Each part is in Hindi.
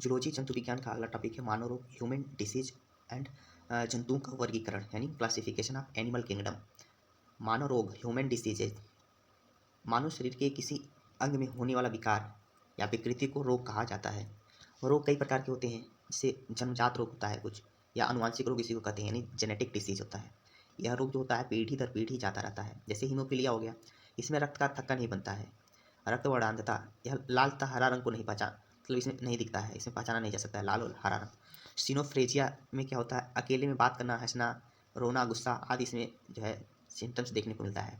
जूलॉजी जंतु विज्ञान का अगला टॉपिक है मानव रोग, ह्यूमन डिसीज एंड जंतुओं का वर्गीकरण यानी क्लासिफिकेशन ऑफ एनिमल किंगडम। मानव रोग, ह्यूमन डिसीजेज, मानव शरीर के किसी अंग में होने वाला विकार या विकृति को रोग कहा जाता है। रोग कई प्रकार के होते हैं, जैसे जन्मजात रोग होता है कुछ, या अनुवांशिक रोग इसी को कहते हैं यानी जेनेटिक डिसीज होता है। यह रोग जो होता है पीढ़ी दर पीढ़ी जाता रहता है। जैसे हीमोफीलिया हो गया, इसमें रक्त का थक्का नहीं बनता है। रक्त वर्णांधता, यह लाल तथा हरा रंग को नहीं पहचान मतलब इसमें नहीं दिखता है, इसमें पहचाना नहीं जा सकता है लाल और हरा रंग। सिनोफ्रेजिया में क्या होता है, अकेले में बात करना, हंसना, रोना, गुस्सा आदि इसमें जो है सिम्टम्स देखने को मिलता है।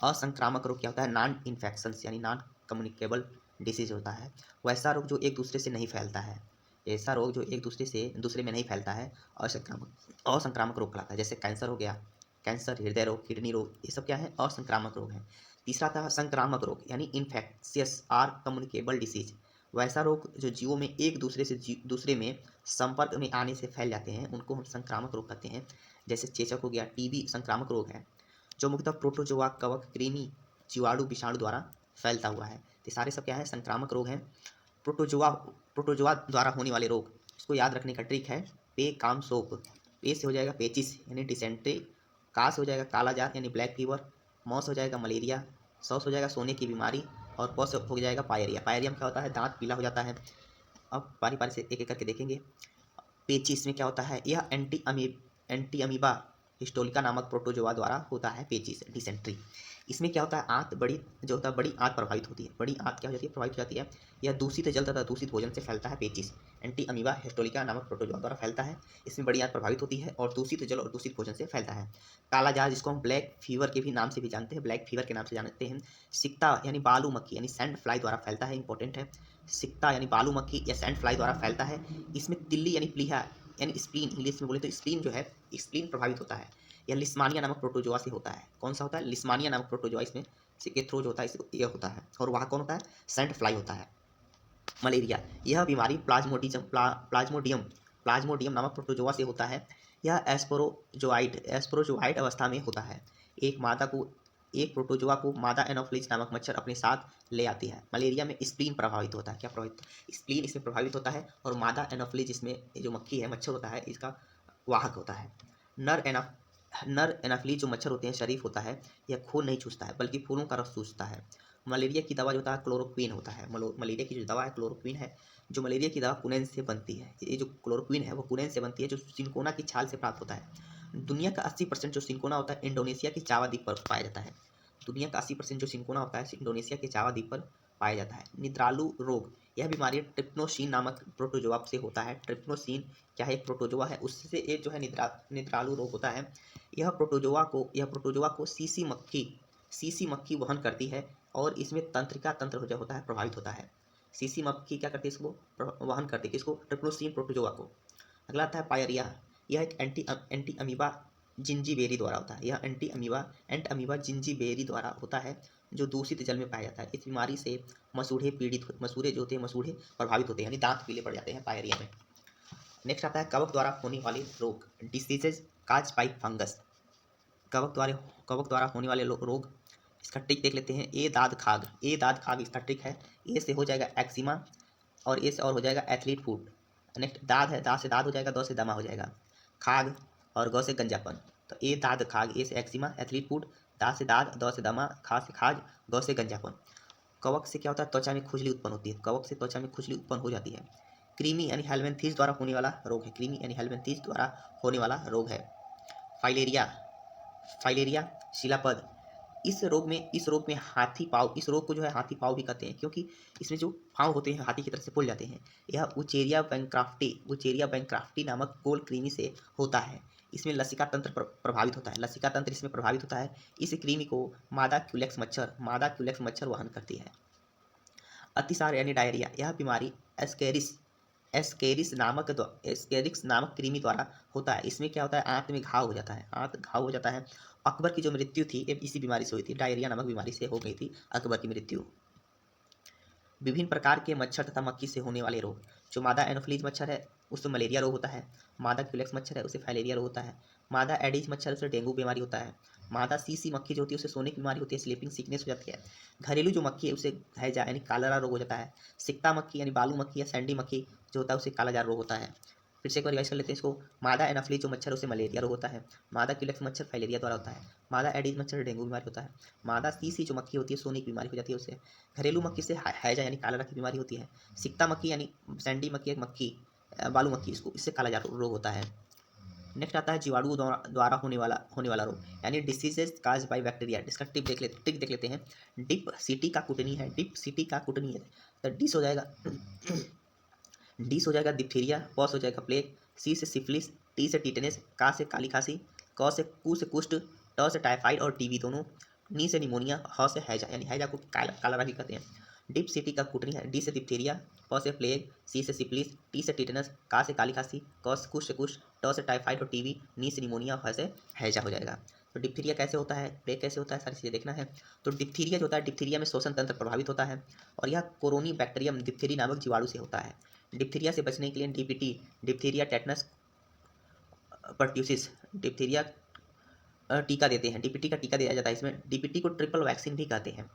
असंक्रामक रोग क्या होता है, नॉन इन्फेक्शंस यानी नॉन कम्युनिकेबल डिसीज होता है। वैसा रोग जो एक दूसरे से नहीं फैलता है, ऐसा रोग जो एक दूसरे से दूसरे में नहीं फैलता है असंक्रामक रोग कहलाता है। जैसे कैंसर हो गया, कैंसर, हृदय रोग, किडनी रोग, ये सब क्या है, असंक्रामक रोग है। तीसरा था संक्रामक रोग यानी इन्फेक्शियस आर कम्युनिकेबल डिसीज। वैसा रोग जो जीवों में एक दूसरे से दूसरे में संपर्क में आने से फैल जाते हैं, उनको हम संक्रामक रोग कहते हैं। जैसे चेचक हो गया, टीबी संक्रामक रोग है जो मुख्यतः प्रोटोजोआ, कवक, कृमि, जीवाणु, विषाणु द्वारा फैलता हुआ है। तो सारे सब क्या है, संक्रामक रोग हैं। प्रोटोजोआ प्रोटोजोआ द्वारा होने वाले रोग, इसको याद रखने का ट्रिक है, पे काम सोप। पे से हो जाएगा पेचिस यानी डिसेंट्री, का से हो जाएगा कालाजार यानी ब्लैक फीवर, मौ से हो जाएगा मलेरिया, सौ से हो जाएगा सोने की बीमारी, और पौ से हो जाएगा पायरिया। पायरिया में क्या होता है, दांत पीला हो जाता है। अब बारी बारी से एक एक करके देखेंगे। पेचिस में क्या होता है, यह एंटी अमीबा हिस्टोलिका नामक प्रोटोजोआ द्वारा होता है पेचिस डिसेंट्री। इसमें क्या होता है, आंत बड़ी जो होता है, बड़ी आंत प्रभावित होती है। बड़ी आंत क्या हो जाती है, प्रभावित हो जाती है। यह दूषित जल तथा दूषित भोजन से फैलता है। पेचिस एंटी अमीबा हिस्टोलिका नामक प्रोटोजोआ द्वारा फैलता है। इसमें बड़ी आंत प्रभावित होती है और दूषित जल और दूषित भोजन से फैलता है। कालाजार, जिसको हम ब्लैक फीवर के भी नाम से भी जानते हैं, ब्लैक फीवर के नाम से जानते हैं। सिक्ता यानी बालू मक्खी यानी सैंड फ्लाई द्वारा फैलता है, इंपॉर्टेंट है। सिक्ता यानी बालू मक्खी या सैंड फ्लाई द्वारा फैलता है। इसमें तिल्ली यानी प्लीहा यानी स्प्लीन, इंग्लिश में बोले तो स्प्लीन जो है, स्प्लीन प्रभावित होता है। यह लिस्मानिया नामक प्रोटोजोआ से होता है। कौन सा होता है, लिस्मानिया नामक प्रोटोजोआ इसमें के थ्रू जो होता है यह होता है। और वहाँ कौन होता है, सैंड फ्लाई होता है। मलेरिया, यह बीमारी प्लाज्मोडियम प्लाज्मोडियम नामक प्रोटोजोआ से होता है। यह एस्पोरोजोआइट अवस्था में होता है। एक प्रोटोजोआ को मादा एनोफ्लिज नामक मच्छर अपने साथ ले आती है। मलेरिया में स्प्लीन प्रभावित होता है। क्या प्रभावित, स्प्लीन इसमें प्रभावित होता है, और मादा एनोफ्लिज इसमें जो मक्खी है, मच्छर होता है, इसका वाहक होता है। नर एनाफ्लीज जो मच्छर होते हैं, शरीफ होता है, यह खून नहीं चूसता है बल्कि फूलों का रस चूसता है। मलेरिया की दवा जो होता है क्लोरोक्वीन होता है। मलेरिया की जो दवा है क्लोरोक्वीन है। जो मलेरिया की दवा कुनैन से बनती है। ये जो क्लोरोक्वीन है वो कुनैन से बनती है, जो सिनकोना की छाल से प्राप्त होता है। दुनिया का 80% जो सिनकोना होता है इंडोनेशिया की जावा द्वीप पर पाया जाता है। दुनिया का 80% जो सिनकोना होता है इंडोनेशिया के जावा द्वीप पर पाया जाता है। निद्रालु रोग, यह बीमारी ट्रिप्नोसीन नामक प्रोटोजोआ से होता है। ट्रिप्नोसीन क्या है, एक प्रोटोजोआ है, उससे एक जो है निद्रालु रोग होता है। यह प्रोटोजोआ को सीसी मक्खी वहन करती है, और इसमें तंत्रिका तंत्र जो होता है प्रभावित होता है। सीसी मक्खी क्या करती है, इसको वहन करती है, किसको, ट्रिप्नोसीन प्रोटोजोआ को। अगला आता है पायरिया। यह एक एंटी अमीबा जिंजीबेरी द्वारा होता है। यह एंट अमीबा जिंजीबेरी द्वारा होता है, जो दूषित जल में पाया जाता है। इस बीमारी से मसूड़े जो होते हैं, मसूड़े प्रभावित होते हैं यानी दांत पीले पड़ जाते हैं पायरिया में। नेक्स्ट आता है कवक द्वारा होने वाले रोग, डिसीजेज काज बाई फंगस। कवक द्वारा होने वाले रोग, इसका ट्रिक देख लेते हैं। ए दाद खाग इसका ट्रिक है। ए से हो जाएगा एक्जिमा, और ए से और हो जाएगा एथलीट फूट। नेक्स्ट दाद है, दाद से दाद हो जाएगा, दो से दमा हो जाएगा। खाग और गौ से गंजापन। तो ए दाद खाग, ए से एक्जिमा, एथलीट फूट, दाद से दाद, दो से दमा, खा से खाज, गौ से गंजापन। कवक से क्या होता है, त्वचा में खुजली उत्पन्न होती है। कवक से त्वचा में खुजली उत्पन्न हो जाती है। कृमि यानी हेलमिंथेस द्वारा होने वाला रोग है। कृमि यानी हेलमिंथेस द्वारा होने वाला रोग है। फाइलेरिया शिलापद, इस रोग में हाथी पाँव, इस रोग को जो है हाथी पाँव भी कहते हैं, क्योंकि इसमें जो पाँव होते हैं हाथी की तरह से फूल जाते हैं। यह उचेरिया बैंक्राफ्टी नामक गोल कृमि से होता है। इसमें लसिका तंत्र प्रभावित होता है। लसिका तंत्र इसमें प्रभावित होता है। इस कृमि को मादा क्यूलेक्स मच्छर वहन करती है। अतिसार यानी डायरिया, यह बीमारी एस्केरिस नामक कृमि द्वारा होता है। इसमें क्या होता है, आंत में घाव हो जाता है। अकबर की जो मृत्यु थी इसी बीमारी से हुई थी, डायरिया नामक बीमारी से हो गई थी अकबर की मृत्यु। विभिन्न प्रकार के मच्छर तथा मक्खी से होने वाले रोग, जो मादा एनोफिलीज मच्छर है उससे मलेरिया रोग होता है। मादा क्यूलेक्स मच्छर है उससे फाइलेरिया रोग होता है। मादा एडिज मच्छर उससे डेंगू बीमारी होता है। मादा सीसी मक्खी जो होती है उससे सोने की बीमारी होती है, स्लीपिंग सिकनेस हो जाती है। घरेलू जो मक्खी है उसे हैजा यानी काला रोग हो जाता है। सिक्ता मक्खी यानी बालू मक्खी या सैंडी मक्खी जो होता है उसे कालाजार रोग होता है। फिर से एक बार रिवाइज कर लेते हैं इसको। मादा एनाफ्लीज जो मच्छर उसे मलेरिया रोग होता है। मादा क्यूलेक्स मच्छर फाइलेरिया द्वारा होता है। मादा एडिज मच्छर डेंगू बीमारी होता है। मादा सीसी जो मक्खी होती है सोने की बीमारी हो जाती है उसे। घरेलू मक्खी से हैजा यानी काला की बीमारी होती है। सिक्ता मक्खी यानी सैंडी मक्खी, एक मक्खी बालू मक्खी, इससे कालाजार रोग होता है। नेक्स्ट आता है जीवाणु द्वारा होने वाला रोग यानी डिसीजेज काज बाय बैक्टीरिया। इसका टिक देख लेते हैं। डिप सिटी का कुटनी है, डिप सिटी का कुटनी है तो डिस हो जाएगा डी से हो जाएगा डिप्थीरिया, प से हो जाएगा प्लेग, सी से सिफिलिस, टी से टीटेनस, का से काली खांसी, क से कुष्ठ, ट से टाइफाइड और टीबी दोनों, नी से निमोनिया, ह से हैजा यानी हैजा को काला भी कहते हैं। डिप सिटी का कुटनी है, डी से डिप्थीरिया, प से प्लेग, सी से सिफिलिस, टी से टीटेनस, का से काली खांसी, क से कुष्ठ, ट से टाइफाइड और टीबी, नी से निमोनिया, ह से हैजा हो जाएगा। तो डिप्थीरिया कैसे होता है, प्लेग कैसे होता है, सारी चीज़ें देखना है। तो डिप्थीरिया जो होता है, डिप्थीरिया में श्वसन तंत्र प्रभावित होता है और यह कोरोनी बैक्टीरियम डिप्थीरी नामक जीवाणु से होता है। डिप्थीरिया से बचने के लिए DPT, diphtheria tetanus pertussis, diphtheria टीका देते हैं। डीपीटी का टीका दिया जाता है। इसमें डीपीटी को ट्रिपल वैक्सीन भी कहते हैं।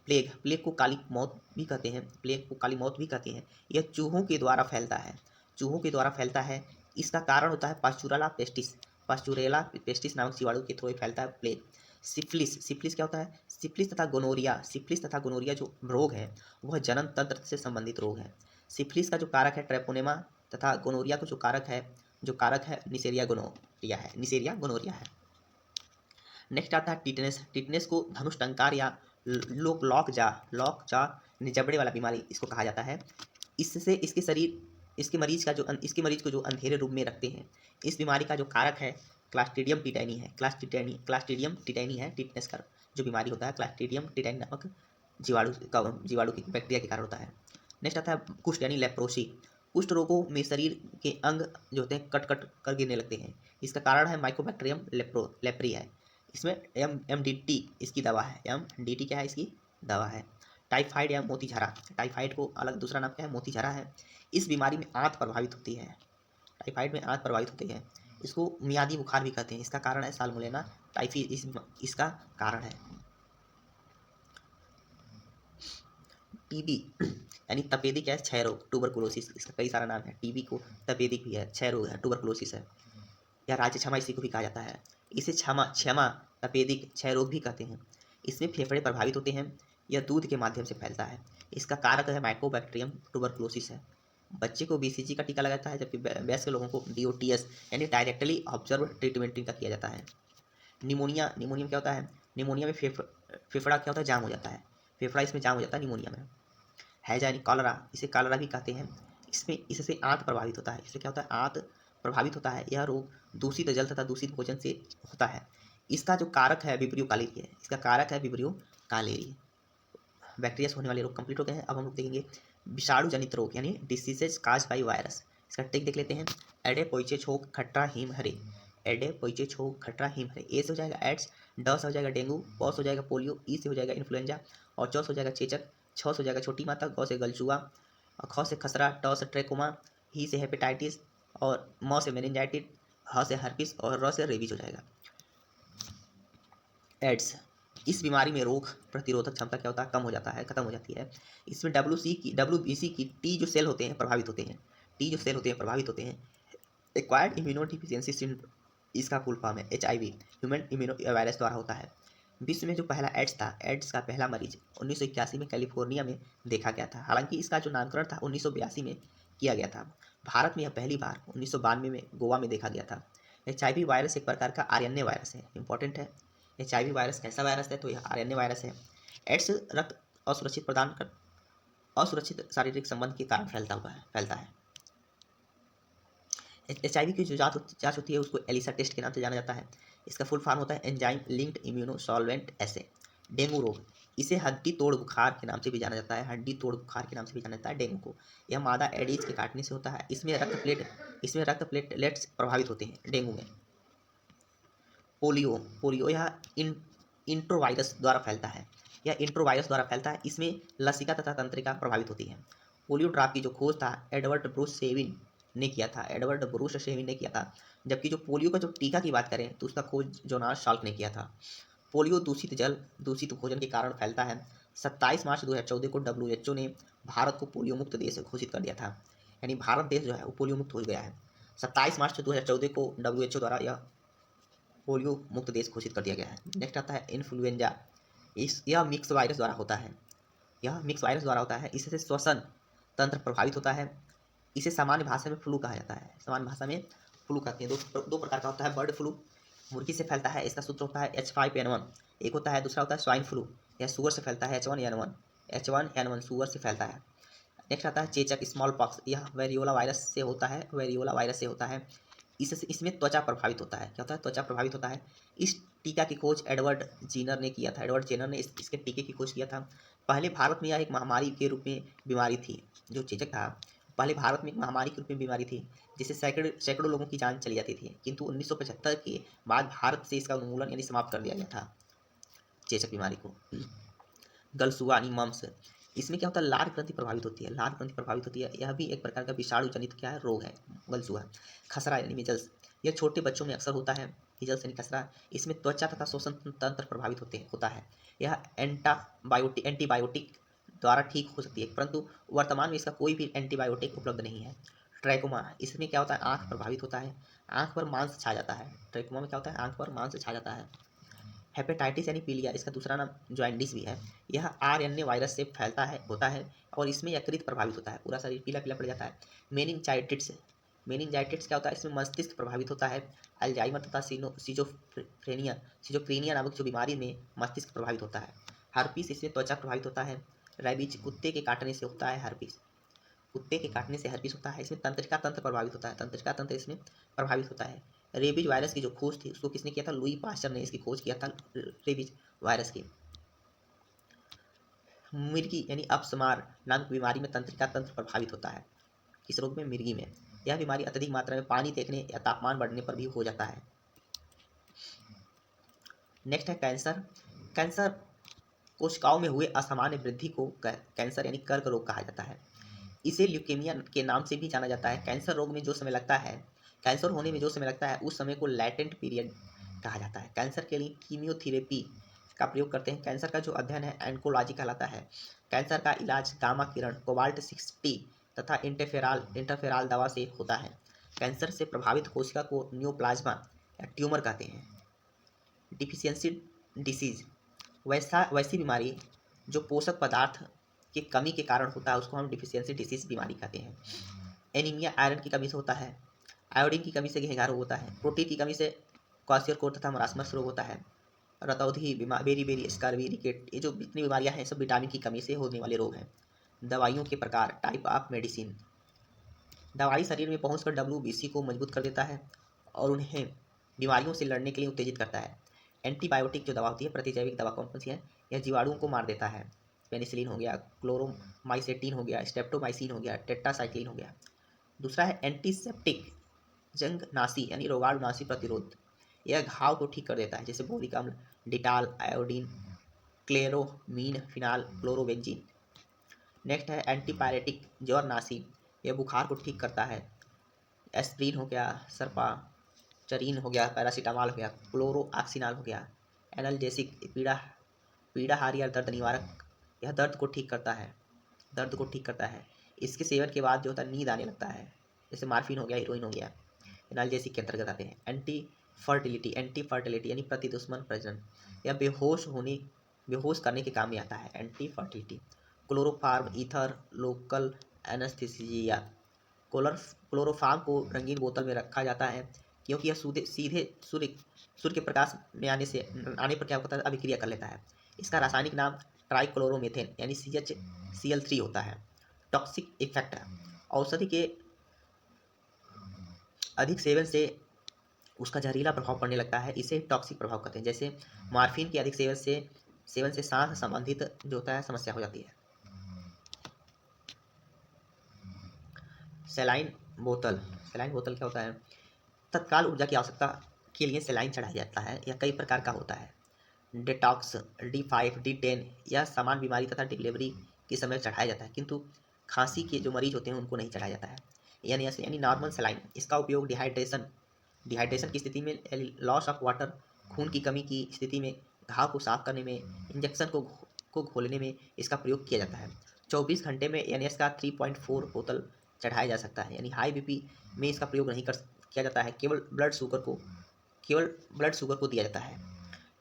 प्लेग को काली मौत भी कहते हैं, प्लेग को काली मौत भी कहते हैं। यह चूहों के द्वारा फैलता है, चूहों के द्वारा फैलता है। इसका कारण होता है पास्चुरेला पेस्टिस नामक जीवाणु के थ्रू फैलता है प्लेग। सिफिलिस क्या होता है, सिफिलिस तथा गोनोरिया जो रोग है वह जनन तंत्र से संबंधित रोग है। सिफिलिस का जो कारक है ट्रेपोनेमा तथा गोनोरिया को जो कारक है निसेरिया गोनोरिया है। नेक्स्ट आता है टीटनेस। टीटनेस को धनुष टंकार या लॉक जा जबड़े वाला बीमारी इसको कहा जाता है। इससे इसके मरीज को जो अंधेरे रूम में रखते हैं। इस बीमारी का जो कारक है क्लास्ट्रीडियम टिटानी है। टीटनेस का जो बीमारी होता है क्लास्ट्रीडियम टिटानी नामक जीवाणु की बैक्टीरिया के कारण होता है। नेक्स्ट आता है कुष्ठ यानी लेप्रोसी। कुष्ठ रोगों में शरीर के अंग जो होते हैं कट कर गिरने लगते हैं। इसका कारण है माइकोबैक्टीरियम लेप्री है। इसमें MDT इसकी दवा है। MDT क्या है, इसकी दवा है। टाइफाइड या मोतीझरा, टाइफाइड को अलग दूसरा नाम क्या है, मोतीझरा है। इस बीमारी में आंत प्रभावित होती है, टाइफाइड में आंत प्रभावित होती है। इसको मियादी बुखार भी कहते हैं। इसका कारण है साल्मोनेला टाइफी, इसका कारण है। टीबी यानी तपेदिक है, क्षय रोग, ट्यूबरकुलोसिस, इसका कई सारा नाम है। टीबी को तपेदिक भी है, क्षय रोग है, ट्यूबरकुलोसिस है, या राज्य क्षमा इसी को भी कहा जाता है। इसे क्षमा तपेदिक क्षय रोग भी कहते हैं। इसमें फेफड़े प्रभावित होते हैं। यह दूध के माध्यम से फैलता है। इसका कारक है माइकोबैक्टीरियम ट्यूबरकुलोसिस है। बच्चे को BCG का टीका लगा जाता है, जबकि वयस्क लोगों को DOTS यानी डायरेक्टली ऑब्जर्व ट्रीटमेंट का किया जाता है। निमोनिया क्या होता है, निमोनिया में फेफड़ा क्या होता है, जाम हो जाता है, फेफड़ा इसमें जाम हो जाता है निमोनिया में। हैजा यानी कॉलरा, इसे कॉलरा भी कहते हैं। इससे आंत प्रभावित होता है। इससे क्या होता है, आंत प्रभावित होता है। यह रोग दूषित जल तथा दूषित भोजन से होता है। इसका जो कारक है विब्रियो कालेरी है। इसका कारक है विब्रियो कालेरी। बैक्टीरिया से होने वाले रोग कंप्लीट हो गए हैं। अब हम लोग देखेंगे विषाणु जनित रोग यानी डिसीजेज काज बाई वायरस। इसका टिक देख लेते हैं। एडे पोइचे छोक खट्रा हिम हरे, एडे पोइचे छोक खट्रा हिम हरे। ए से हो जाएगा एड्स, ड से हो जाएगा डेंगू, प से हो जाएगा पोलियो, ई से हो जाएगा इन्फ्लुएंजा और च से हो जाएगा चेचक, छ से हो जाएगा छोटी माता, ग से गलचुआ, ख से खसरा, ट से ट्रेकोमा, ही से हेपेटाइटिस और म से मेनिंजाइटिस, ह से हर्पिस और र से रेबीज हो जाएगा। एड्स, इस बीमारी में रोग प्रतिरोधक क्षमता क्या होता है, कम हो जाता है, खत्म हो जाती है। इसमें WBC की टी जो सेल होते हैं प्रभावित होते हैं। एक्वायर्ड इम्यूनो डिफिशियंसी सिंड्रोम इसका फुल फॉर्म है। HIV ह्यूमन इम्यूनो वायरस द्वारा होता है। विश्व में जो पहला एड्स का पहला मरीज 1981 में कैलिफोर्निया में देखा गया था। हालांकि इसका जो नामकरण था 1982 में किया गया था। भारत में यह पहली बार 1992 में गोवा में देखा गया था। HIV वायरस एक प्रकार का RNA वायरस है, इंपॉर्टेंट है। HIV वायरस कैसा वायरस है, तो यह RNA वायरस है। एड्स रक्त असुरक्षित शारीरिक संबंध के कारण फैलता है। HIV की जो जांच होती है उसको एलिसा टेस्ट के नाम से जाना जाता है। इसका फुल फॉर्म होता है एंजाइम लिंक्ड इम्यूनो सॉल्वेंट एसे। डेंगू रोग, इसे हड्डी तोड़ बुखार के नाम से भी जाना जाता है, डेंगू को। यह मादा एडिज के काटने से होता है। इसमें रक्त प्लेटलेट्स प्रभावित होते हैं डेंगू में। पोलियो यह इंट्रोवायरस द्वारा फैलता है। इसमें लसिका तथा तंत्रिका प्रभावित होती है। पोलियो ड्रॉप की जो खोज था एडवर्ड ब्रूस सेविन ने किया था, एडवर्ड ब्रूस सेविन ने किया था। जबकि जो पोलियो का जो टीका की बात करें तो उसका खोज जोनास साल्क ने किया था। पोलियो दूषित भोजन के कारण फैलता है। 27 मार्च 2014 को WHO ने भारत को पोलियो मुक्त देश घोषित कर दिया था, यानी भारत देश जो है वो पोलियो मुक्त हो गया है। 27 मार्च 2014 को WHO द्वारा यह पोलियो मुक्त देश घोषित कर दिया गया है। नेक्स्ट आता है इन्फ्लुएंजा। यह मिक्स वायरस द्वारा होता है, इससे श्वसन तंत्र प्रभावित होता है। इसे सामान्य भाषा में फ्लू कहा जाता है, सामान्य भाषा में फ्लू कहते हैं। दो प्रकार का होता है बर्ड फ्लू, मुर्गी से फैलता है, इसका सूत्र होता है H5N1। एक होता है, दूसरा होता है स्वाइन फ्लू, यह सुअर से फैलता है, H1N1 सुअर से फैलता है। नेक्स्ट आता है चेचक स्मॉल पॉक्स, यह वेरियोला वायरस से होता है, इसमें त्वचा प्रभावित होता है। क्या होता है? त्वचा प्रभावित होता है। इस टीका की खोज एडवर्ड जेनर ने किया था, इसके टीके की खोज किया था। पहले भारत में यह एक महामारी के रूप में बीमारी थी, जो चेचक था पहले भारत में एक महामारी के रूप में बीमारी थी, जिससे सैकड़ों लोगों की जान चली जाती थी। किंतु 1975 के बाद भारत से इसका उन्मूलन यानी समाप्त कर दिया गया था चेचक बीमारी को। गलसुआ यानी मम्स, इसमें क्या होता है? लार ग्रंथि प्रभावित होती है, यह भी एक प्रकार का विषाणु जनित क्या है? रोग है, गलसुआ। खसरा यानी मिजल्स, यह छोटे बच्चों में अक्सर होता है, मिजल्स यानी खसरा। इसमें त्वचा तथा श्वसन तंत्र प्रभावित होता है। यह एंटीबायोटिक द्वारा ठीक हो सकती है, परंतु वर्तमान में इसका कोई भी एंटीबायोटिक उपलब्ध नहीं है। ट्रैकोमा, इसमें क्या होता है? आंख प्रभावित होता है, आंख पर मांस छा जाता है। ट्रैकोमा में क्या होता है? आंख पर मांस छा जाता है। हेपेटाइटिस यानी पीलिया, इसका दूसरा नाम जॉन्डिस भी है। यह आरएनए वायरस से होता है और इसमें यकृत प्रभावित होता है, पूरा शरीर पीला पीला पड़ जाता है। मेनिंजाइटिस क्या होता है? इसमें मस्तिष्क प्रभावित होता है। अल्जाइमर तथा सिजोफ्रेनिया नामक जो बीमारी में मस्तिष्क प्रभावित होता है। हर्पीस, इसमें त्वचा प्रभावित होता है। रेबीज, कुत्ते के काटने से होता है हर्पीस, होता है। इसमें तंत्रिका तंत्र प्रभावित होता है। रेबीज वायरस की जो खोज थी उसको किसने किया था? लुई पास्चर ने इसकी खोज किया था, रेबीज वायरस की। मिर्गी यानी अपस्मार नामक बीमारी में तंत्रिका तंत्र प्रभावित होता है। किस रोग में? मिर्गी में। यह बीमारी अत्यधिक मात्रा में पानी देखने या तापमान बढ़ने पर भी हो जाता है। नेक्स्ट है कैंसर कोशिकाओं में हुए असामान्य वृद्धि को कैंसर यानी कर्क रोग कहा जाता है। इसे ल्यूकेमिया के नाम से भी जाना जाता है। कैंसर होने में जो समय लगता है उस समय को लैटेंट पीरियड कहा जाता है। कैंसर के लिए कीमियोथेरेपी का प्रयोग करते हैं। कैंसर का जो अध्ययन है एंकोलॉजी कहलाता है। कैंसर का इलाज गामा किरण, कोबाल्ट 60 तथा इंटरफेराल दवा से होता है। कैंसर से प्रभावित कोशिका को नियोप्लाज्मा या ट्यूमर कहते हैं। डिफिशियंसी डिसीज, वैसी बीमारी जो पोषक पदार्थ की कमी के कारण होता है उसको हम डिफिशियंसी डिसीज बीमारी कहते हैं। एनीमिया आयरन की कमी से होता है। आयोडीन की कमी से घेंघा रोग होता है। प्रोटीन की कमी से क्वाशियोरकोर तथा मरासमस रोग होता है। रतौंधी, बेरी स्कारवी, रिकेट, ये जो जितनी बीमारियां हैं सब विटामिन की कमी से होने वाले रोग हैं। दवाइयों के प्रकार, टाइप ऑफ मेडिसिन, दवाई शरीर में पहुंचकर WBC को मजबूत कर देता है और उन्हें बीमारियों से लड़ने के लिए उत्तेजित करता है। एंटीबायोटिक जो दवा होती है, प्रतिजैविक दवा कौन सी है? यह जीवाणुओं को मार देता है। पेनिसिलिन हो गया, क्लोरोमाइसेटिन हो गया, स्टेप्टोमाइसिन हो गया, टेट्रासाइक्लिन हो गया। दूसरा है एंटीसेप्टिक, जंगनाशी यानी रोगाणुनाशी प्रतिरोध, यह घाव को ठीक कर देता है, जैसे बोरिक अम्ल, Dettol, iodine, chloramine, phenol, chlorobenzene. Next है एंटीपायरेटिक, ज्वरनाशी, यह बुखार को ठीक करता है। एस्प्रिन हो गया, सर्पाचरीन हो गया, पैरासीटामॉल हो गया, क्लोरोऑक्सीनॉल हो गया। एनाल्जेसिक, पीड़ाहारी या दर्द निवारक, यह दर्द को ठीक करता है। इसके सेवन के बाद जो होता है नींद आने लगता है, जैसे मार्फिन हो गया, हीरोइन हो गया, एनाल्जेसिक के अंतर्गत आते हैं। एंटी फर्टिलिटी यानी प्रति दुश्मन प्रजनन, यह बेहोश करने के काम में आता है। Anti fertility. Chloroform, ether, local anaesthesia, chloroform को रंगीन बोतल में रखा जाता है क्योंकि यह सीधे सूर्य के प्रकाश में आने पर क्या होता है? अभिक्रिया कर लेता है। इसका रासायनिक नाम ट्राइक्लोरोमेथेन यानी CHCl3 होता है। टॉक्सिक इफेक्ट, औषधि के अधिक सेवन से उसका जहरीला प्रभाव पड़ने लगता है, इसे टॉक्सिक प्रभाव कहते हैं। जैसे मार्फिन के अधिक सेवन से सांस संबंधित जो होता है समस्या हो जाती है। सेलाइन बोतल क्या होता है? तत्काल ऊर्जा की आवश्यकता के लिए सेलाइन चढ़ाया जाता है। यह कई प्रकार का होता है। डेटॉक्स, D5, D10, यह सामान्य बीमारी तथा डिलीवरी के समय चढ़ाया जाता है, किंतु खांसी के जो मरीज होते हैं उनको नहीं चढ़ाया जाता है। एएनएस यानी नॉर्मल सलाइन, इसका उपयोग डिहाइड्रेशन की स्थिति में, लॉस ऑफ वाटर, खून की कमी की स्थिति में, घाव को साफ करने में, इंजेक्शन को घोलने में इसका प्रयोग किया जाता है। 24 घंटे में एएनएस का 3.4 बोतल चढ़ाया जा सकता है। यानी हाई बीपी में इसका प्रयोग नहीं किया जाता है, केवल ब्लड शुगर को दिया जाता है।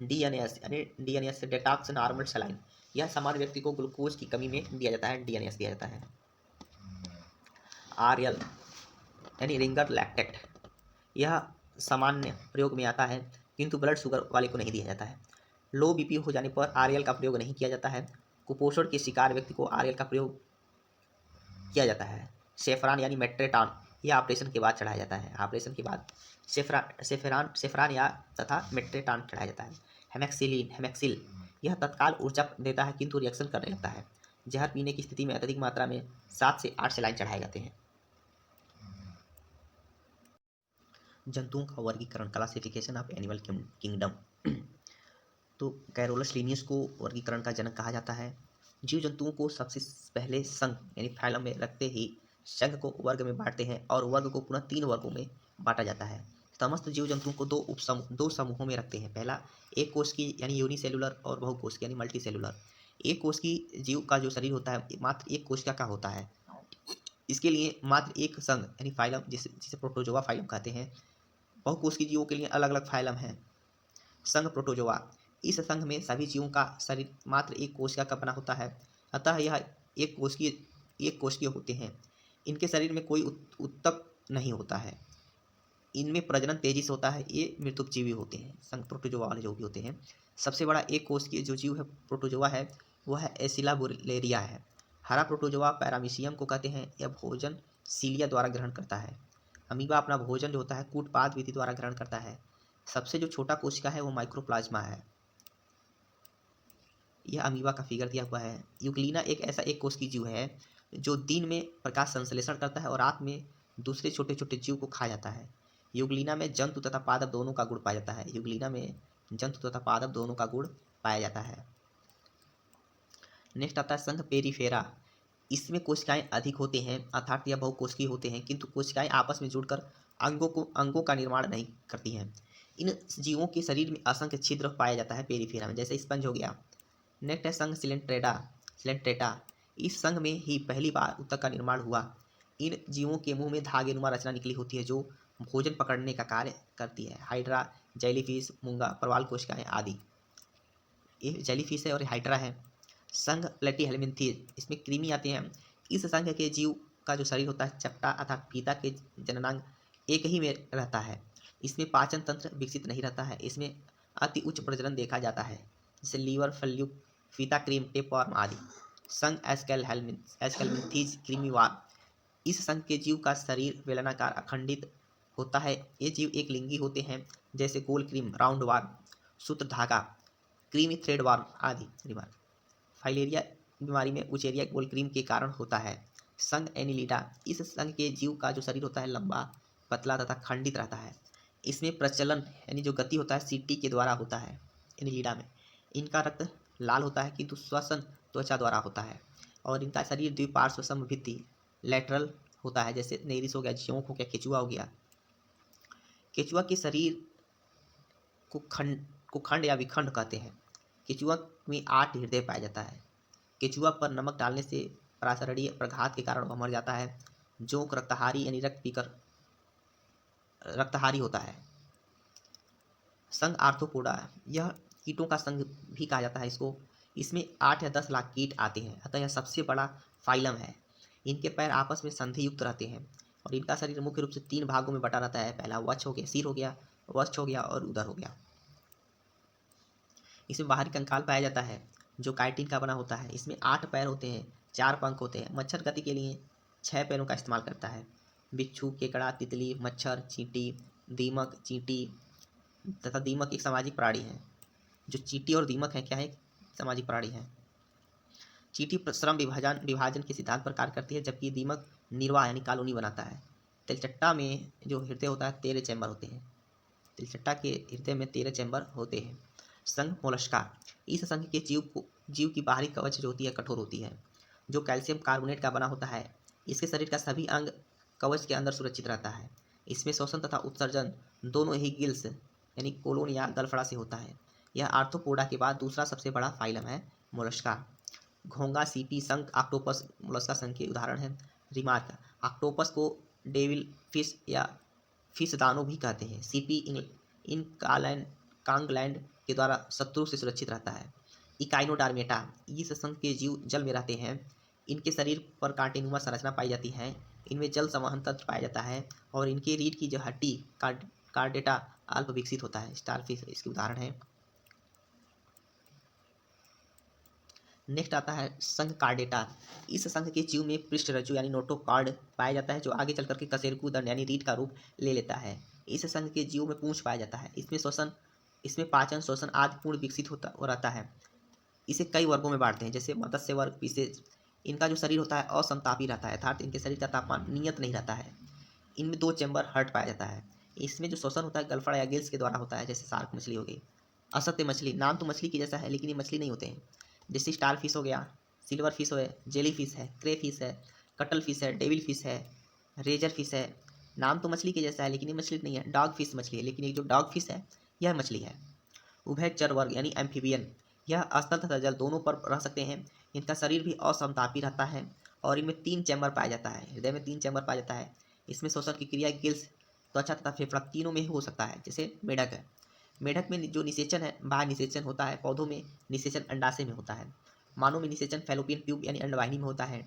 डीएनएस यानी डीएनएस से डेटॉक्स नॉर्मल सलाइन, यह सामान्य व्यक्ति को ग्लूकोज की कमी में दिया जाता है, डीएनएस दिया जाता है। आरएल यानी रिंगर लैक्टेट, यह सामान्य प्रयोग में आता है किंतु ब्लड शुगर वाले को नहीं दिया जाता है। लो बीपी हो जाने पर आरएल का प्रयोग नहीं किया जाता है। कुपोषण के शिकार व्यक्ति को आरएल का प्रयोग किया जाता है। सेफ्रान यानी मेट्रेटान, यह ऑपरेशन के बाद चढ़ाया जाता है। ऑपरेशन के बाद सेफ्रान या तथा मेट्रेटान चढ़ाया जाता है। हेमेक्सिल, यह तत्काल ऊर्जा देता है किंतु रिएक्शन करने लगता है। जहर पीने की स्थिति में अत्यधिक मात्रा में 7 से 8 सलाइन चढ़ाए जाते हैं। जंतुओं का वर्गीकरण, क्लासिफिकेशन ऑफ एनिमल किंगडम। तो कैरोलस लिनियस को वर्गीकरण का जनक कहा जाता है। जीव जंतुओं को सबसे पहले संघ यानी फाइलम में रखते ही संघ को वर्ग में बांटते हैं और वर्ग को पुनः 3 वर्गों में बांटा जाता है। समस्त जीव जंतुओं को दो समूहों में रखते हैं। पहला एक कोश की यानी यूनिसेलुलर और बहुकोश यानी मल्टीसेलुलर। एक कोश की जीव का जो शरीर होता है मात्र एक कोशिका का होता है। इसके लिए मात्र एक संघ यानी फाइलम, जिसे प्रोटोजोआ फाइलम कहते हैं। बहुकोश की जीवों के लिए अलग अलग फाइलम है। संघ प्रोटोजोआ, इस संघ में सभी जीवों का शरीर मात्र एक कोशिका का बना होता है, अतः यह एक कोशिकीय होते हैं। इनके शरीर में कोई उत्तक नहीं होता है। इनमें प्रजनन तेजी से होता है। ये मृतुपजीवी होते हैं, संघ प्रोटोजोआ वाले जो भी होते हैं। सबसे बड़ा एक कोशिकीय जो जीव है प्रोटोजोआ है वह है एसिलाबुलेरिया है। हरा प्रोटोजोआ पैरामीशियम को कहते हैं। यह भोजन सीलिया द्वारा ग्रहण करता है। अमीबा अपना भोजन जो होता है कूटपाद विधि द्वारा ग्रहण करता है। सबसे जो छोटा कोशिका है वो माइक्रोप्लाज्मा है। यह अमीबा का फिगर दिया हुआ है। यूग्लिना एक ऐसा एक कोशिकीय जीव है जो दिन में प्रकाश संश्लेषण करता है और रात में दूसरे छोटे छोटे जीव को खा जाता है। यूग्लिना में जंतु तथा पादप दोनों का गुण पाया जाता है। यूग्लिना में जंतु तथा पादप दोनों का गुण पाया जाता है। नेक्स्ट आता है संघ पेरिफेरा। इसमें कोशिकाएं अधिक होते हैं, अर्थात यह बहुकोशिकीय होते हैं किंतु कोशिकाएं आपस में जुड़कर अंगों का निर्माण नहीं करती हैं। इन जीवों के शरीर में असंख्य छिद्र पाया जाता है पेरिफेरा में, जैसे स्पंज हो गया। नेक्स्ट है संघ सिलेंट्रेटा। इस संघ में ही पहली बार उत्तक का निर्माण हुआ। इन जीवों के मुंह में धागेनुमा रचना निकली होती है जो भोजन पकड़ने का कार्य करती है। हाइड्रा, जेलीफिश, मूंगा, प्रवाल कोशिकाएं आदि। ये जेलीफिश है और हाइड्रा है। संघ प्लेटीहेल्मिन्थीज, इसमें कृमि आते हैं। इस संघ के जीव का जो शरीर होता है चपटा अर्थात फीता के जननांग एक ही में रहता है। इसमें पाचन तंत्र विकसित नहीं रहता है। इसमें अति उच्च प्रजनन देखा जाता है, जैसे लीवर, फ्लूक, फीता क्रीम, टेपवर्म आदि। संघ एस्केल्मिन्थीज क्रीमीवार, इस संघ के जीव का शरीर बेलनाकार अखंडित होता है। ये जीव एक लिंगी होते हैं, जैसे गोल क्रीम, राउंड वार्म, सूत्र धागा, क्रीमी थ्रेड वार्म आदि। फाइलेरिया बीमारी में उचेरिया गोल क्रीम के कारण होता है। संघ एनिलिडा, इस संघ के जीव का जो शरीर होता है लंबा, पतला तथा खंडित रहता है। इसमें प्रचलन यानी जो गति होता है सीटी के द्वारा होता है। एनिलिडा में इनका रक्त लाल होता है किंतु श्वसन त्वचा द्वारा होता है और इनका शरीर द्विपार्श्व समभित्ति लैटरल होता है, जैसे नेरिस हो गया, जोंक हो गया, केचुआ हो गया। केचुआ के शरीर को खंड या विखंड कहते हैं। केचुआ में 8 हृदय पाया जाता है। केचुआ पर नमक डालने से प्रासरणीय प्रघात के कारण वह मर जाता है। जोंक रक्तहारी यानी रक्त पीकर रक्तहारी होता है। संघ आर्थ्रोपोडा, यह कीटों का संघ भी कहा जाता है इसको। इसमें 8 या 10 लाख कीट आते हैं, अतः यह सबसे बड़ा फाइलम है। इनके पैर आपस में संधि युक्त रहते हैं और इनका शरीर मुख्य रूप से 3 भागों में बटा रहता है। पहला वक्ष हो गया, सिर हो गया, वक्ष हो गया और उदर हो गया। इसमें बाहरी कंकाल पाया जाता है जो काइटिन का बना होता है। इसमें 8 पैर होते हैं, 4 पंख होते हैं। मच्छर गति के लिए 6 पैरों का इस्तेमाल करता है। बिच्छू, केकड़ा, तितली, मच्छर, चींटी, दीमक, चींटी तथा दीमक एक सामाजिक प्राणी है। जो चींटी और दीमक है क्या है, सामाजिक प्राणी है। चींटी श्रम विभाजन के सिद्धांत पर कार्य करती है, जबकि दीमक निर्वाह यानी कॉलोनी बनाता है। तिलचट्टा में जो हृदय होता है 13 चैम्बर होते हैं। तिलचट्टा के हृदय में 13 चैम्बर होते हैं। संघ मोलस्का, इस संघ के जीव की बाहरी कवच जो होती है कठोर होती है। जो कैल्शियम कार्बोनेट का बना होता है। इसके शरीर का सभी अंग कवच के अंदर सुरक्षित रहता है। इसमें श्वसन तथा उत्सर्जन दोनों ही गिल्स यानी कोलोन या गलफड़ा से होता है। यह आर्थ्रोपोडा के बाद दूसरा सबसे बड़ा फाइलम है। मोलस्का, घोंगा, सीपी, शंख, ऑक्टोपस मोलस्का संघ के उदाहरण हैं। रिमार्क, ऑक्टोपस को डेविल फिश या फिश दानव भी कहते हैं। सीपी इन कांगलैंड के द्वारा शत्रु से सुरक्षित रहता है। इकाइनोडर्मेटा, इस संघ के जीव जल में रहते हैं। इनके शरीर पर कांटेनुमा संरचना पाई जाती है। इनमें जल संवहन तंत्र पाया जाता है और इनके रीढ़ की जो हड्डी कार्डेटा अल्प विकसित होता है। स्टारफिश इसके उदाहरण है। नेक्स्ट आता है संघ कार्डेटा। इस संघ के जीव में पृष्ठ रज्जु यानी नोटोकॉर्ड पाया जाता है, जो आगे चल करके कशेरुकी दंड यानी रीढ़ का रूप ले लेता है। इस संघ के जीव में पूंछ पाया जाता है। इसमें पाचन, श्वसन आदि पूर्ण विकसित होता रहता है। इसे कई वर्गों में बांटते हैं, जैसे मत्स्य वर्ग, विशेष। इनका जो शरीर होता है असमतापी रहता है, अर्थात इनके शरीर का तापमान नियत नहीं रहता है। इनमें 2 चैम्बर हर्ट पाया जाता है। इसमें जो श्वसन होता है गलफड़ा या गिल्स के द्वारा होता है, जैसे शार्क मछली हो गई। असत्य मछली, नाम तो मछली की जैसा है लेकिन ये मछली नहीं होते हैं, जैसे स्टार फिश हो गया, सिल्वर फिश है, जेली फिश है, क्रे फिश है, कटल फिश है, डेविल फिश है, रेजर फिश है। नाम तो मछली के जैसा है लेकिन ये मछली नहीं है। डॉग फिश मछली है, लेकिन ये जो डॉग फिश है यह मछली है। उभयचर वर्ग यानी एम्फीबियन, यह स्थल तथा जल दोनों पर रह सकते हैं। इनका शरीर भी असमतापी रहता है और इनमें 3 चैम्बर पाया जाता है। हृदय में 3 चैम्बर पाया जाता है। इसमें श्वसन की क्रिया गिल्स, त्वचा तथा फेफड़ा तीनों में ही हो सकता है। जैसे मेढक है, मेढक में जो निषेचन है बाह्य निषेचन होता है। पौधों में निषेचन अंडाशय में होता है। मानव में निषेचन फैलोपियन ट्यूब यानी अंडवाहिनी में होता है।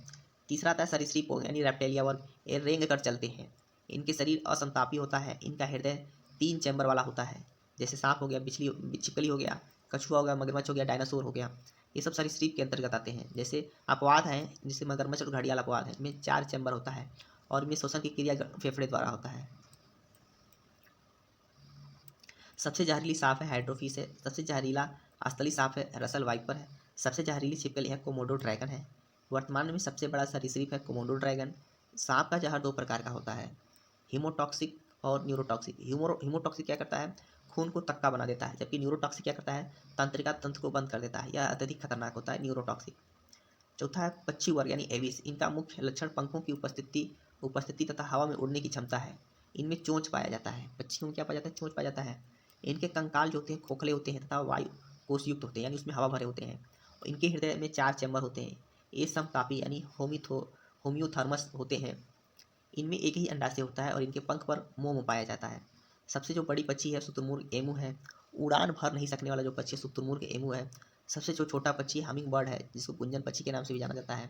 तीसरा आता है सरीसृप यानी रेप्टेलिया वर्ग, ये रेंग कर चलते हैं। इनके शरीर असमतापी होता है। इनका हृदय 3 चैम्बर वाला होता है। जैसे सांप हो गया, छिपकली हो गया, कछुआ हो गया, मगरमच्छ हो गया, डायनासोर हो गया। ये सब सरीसृप के अंतर्गत आते हैं। जैसे अपवाद हैं, जैसे मगरमच्छ और घड़ियाल अपवाद है। इनमें 4 चैम्बर होता है और इनमें श्वसन की क्रिया फेफड़े द्वारा होता है। सबसे जहरीली सांप है हाइड्रोफिश है। सबसे जहरीला स्थलीय सांप है रसल वाइपर है। सबसे जहरीली छिपकली है कोमोडो ड्रैगन है। वर्तमान में सबसे बड़ा सरीसृप है कोमोडो ड्रैगन। सांप का जहर 2 प्रकार का होता है, हीमोटॉक्सिक और न्यूरोटॉक्सिक। हीमोटॉक्सिक क्या करता है, खून को तक्का बना देता है, जबकि न्यूरोटॉक्सिक क्या करता है, तंत्रिका तंत्र को बंद कर देता है। यह अत्यधिक खतरनाक होता है न्यूरोटॉक्सिक। चौथा है पक्षी वर्ग यानी एविस। इनका मुख्य लक्षण पंखों की उपस्थिति तथा हवा में उड़ने की क्षमता है। इनमें चोंच पाया जाता है। पक्षियों में क्या पाया जाता है, चोंच पाया जाता है। इनके कंकाल जो होते हैं खोखले होते हैं तथा वायु कोषयुक्त होते हैं, यानी उसमें हवा भरे होते हैं। इनके हृदय में 4 चैम्बर होते हैं। ये समतापी यानी होम्योथर्मस होते हैं। इनमें एक ही अंडाशय होता है और इनके पंख पर मोम पाया जाता है। सबसे जो बड़ी पक्षी है शुतुरमुर्ग एमू है। उड़ान भर नहीं सकने वाला जो पक्षी शुतुरमुर्ग एमू है। सबसे जो छोटा पक्षी हमिंग बर्ड है, जिसको गुंजन पक्षी के नाम से भी जाना जाता है।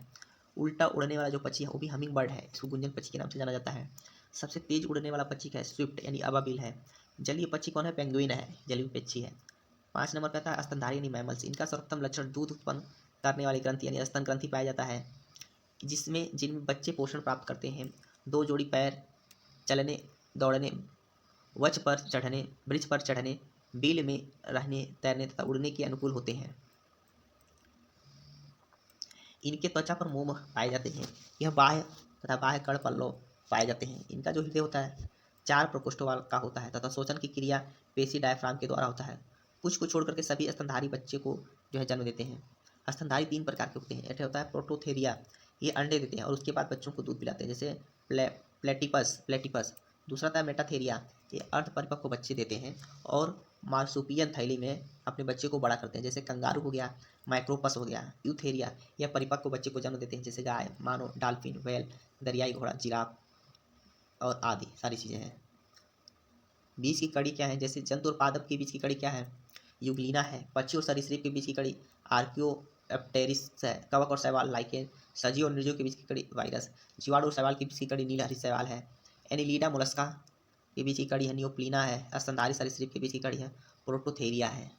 उल्टा उड़ने वाला जो पक्षी है वो भी हमिंग बर्ड है, इसको गुंजन पक्षी के नाम से जाना जाता है। सबसे तेज उड़ने वाला पक्षी है स्विफ्ट यानी अबाबिल है। जलीय पक्षी कौन है, पेंगुइन है, जलीय पक्षी है। 5 नंबर पर आता है स्तनधारी यानी मैमल्स। इनका सर्वोत्तम लक्षण दूध उत्पन्न करने वाली ग्रंथि यानी स्तन ग्रंथि पाया जाता है, जिनमें बच्चे पोषण प्राप्त करते हैं। 2 जोड़ी पैर, चलने, दौड़ने, वृक्ष पर चढ़ने, बिल में रहने, तैरने तथा उड़ने के अनुकूल होते हैं। इनके त्वचा पर मोम पाए जाते हैं। यह बाह्य तथा बाह्य कर्ण पल्लव पाए जाते हैं। इनका जो हृदय होता है 4 प्रकोष्ठों का होता है तथा श्वसन की क्रिया पेशी डायफ्राम के द्वारा होता है। कुछ को छोड़ करके सभी स्तनधारी बच्चे को जो है जन्म देते हैं। स्तनधारी 3 प्रकार के होते हैं। एक होता है प्रोटोथेरिया, ये अंडे देते हैं और उसके बाद बच्चों को दूध पिलाते हैं, जैसे प्लेटिपस। दूसरा था मेटाथेरिया, ये अर्ध परिपक्व बच्चे देते हैं और मार्सुपियन थैली में अपने बच्चे को बड़ा करते हैं, जैसे कंगारू हो गया, माइक्रोपस हो गया। यूथेरिया, यह परिपक्व बच्चे को जन्म देते हैं, जैसे गाय, मानव, डॉल्फिन, व्हेल, दरियाई घोड़ा, जिराफ और आदि सारी चीज़ें हैं। बीच की कड़ी क्या है, जैसे जंतु और पादप के बीच की कड़ी क्या है, यूग्लिना है। पक्षी और सरीसृप के बीच की कड़ी आर्कियोप्टेरिस है। कवक और शैवाल लाइकेन। सजीव और निर्जीव के बीच की कड़ी वायरस। जीवाणु और शैवाल के बीच की कड़ी नीलहरी शैवाल है। एनिलीडा मोलस्का के बीच की कड़ी है नियोप्लीना है। स्तनधारी सरीसृप के बीच की कड़ी है प्रोटोथेरिया है।